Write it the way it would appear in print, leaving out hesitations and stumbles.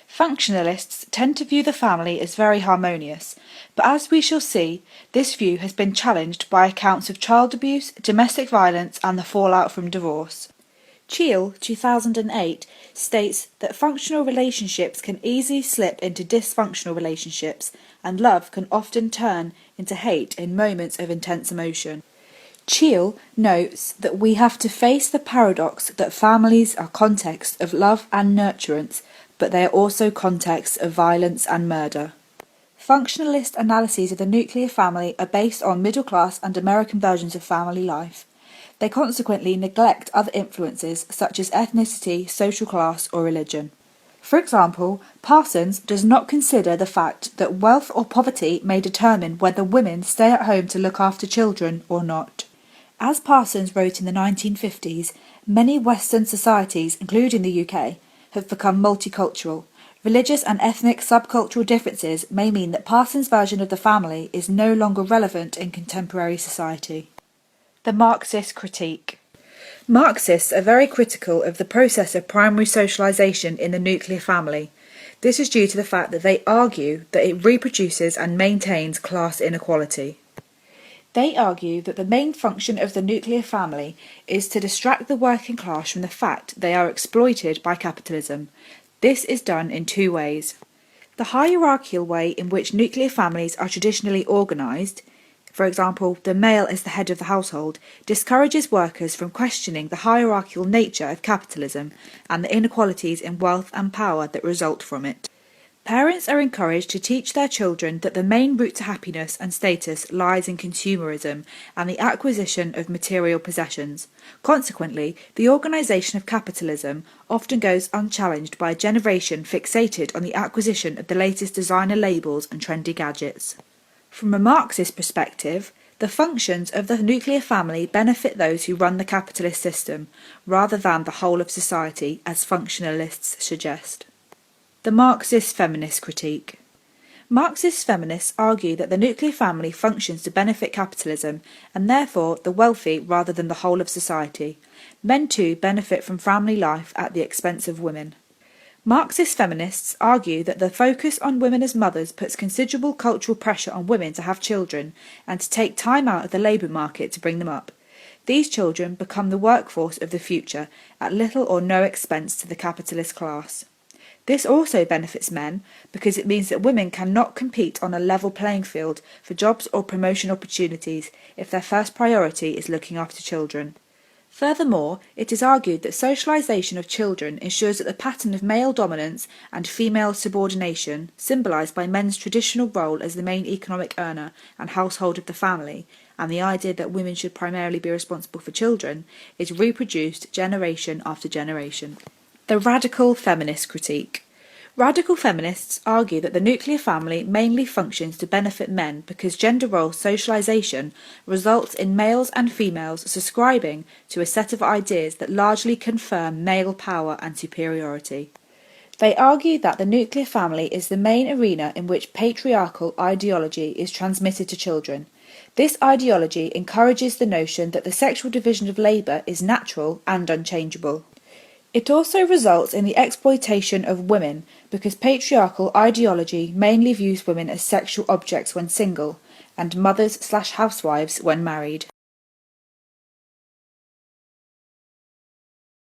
Functionalists tend to view the family as very harmonious, but as we shall see, this view has been challenged by accounts of child abuse, domestic violence and the fallout from divorce. Cheel, 2008, states that functional relationships can easily slip into dysfunctional relationships, and love can often turn into hate in moments of intense emotion. Cheel notes that we have to face the paradox that families are contexts of love and nurturance, but they are also contexts of violence and murder. Functionalist analyses of the nuclear family are based on middle-class and American versions of family life. They consequently neglect other influences such as ethnicity, social class, or religion. For example, Parsons does not consider the fact that wealth or poverty may determine whether women stay at home to look after children or not. As Parsons wrote in the 1950s, many Western societies, including the UK, have become multicultural. Religious and ethnic subcultural differences may mean that Parsons' version of the family is no longer relevant in contemporary society. The Marxist critique. Marxists are very critical of the process of primary socialization in the nuclear family. This is due to the fact that they argue that it reproduces and maintains class inequality. They argue that the main function of the nuclear family is to distract the working class from the fact they are exploited by capitalism. This is done in two ways. The hierarchical way in which nuclear families are traditionally organized, for example, the male as the head of the household, discourages workers from questioning the hierarchical nature of capitalism and the inequalities in wealth and power that result from it. Parents are encouraged to teach their children that the main route to happiness and status lies in consumerism and the acquisition of material possessions. Consequently, the organisation of capitalism often goes unchallenged by a generation fixated on the acquisition of the latest designer labels and trendy gadgets. From a Marxist perspective, the functions of the nuclear family benefit those who run the capitalist system, rather than the whole of society, as functionalists suggest. The Marxist feminist critique. Marxist feminists argue that the nuclear family functions to benefit capitalism, and therefore the wealthy rather than the whole of society. Men too benefit from family life at the expense of women. Marxist feminists argue that the focus on women as mothers puts considerable cultural pressure on women to have children and to take time out of the labour market to bring them up. These children become the workforce of the future at little or no expense to the capitalist class. This also benefits men because it means that women cannot compete on a level playing field for jobs or promotion opportunities if their first priority is looking after children. Furthermore, it is argued that socialization of children ensures that the pattern of male dominance and female subordination, symbolized by men's traditional role as the main economic earner and household of the family, and the idea that women should primarily be responsible for children, is reproduced generation after generation. The radical feminist critique. Radical feminists argue that the nuclear family mainly functions to benefit men because gender role socialization results in males and females subscribing to a set of ideas that largely confirm male power and superiority. They argue that the nuclear family is the main arena in which patriarchal ideology is transmitted to children. This ideology encourages the notion that the sexual division of labour is natural and unchangeable. It also results in the exploitation of women because patriarchal ideology mainly views women as sexual objects when single and mothers/housewives when married.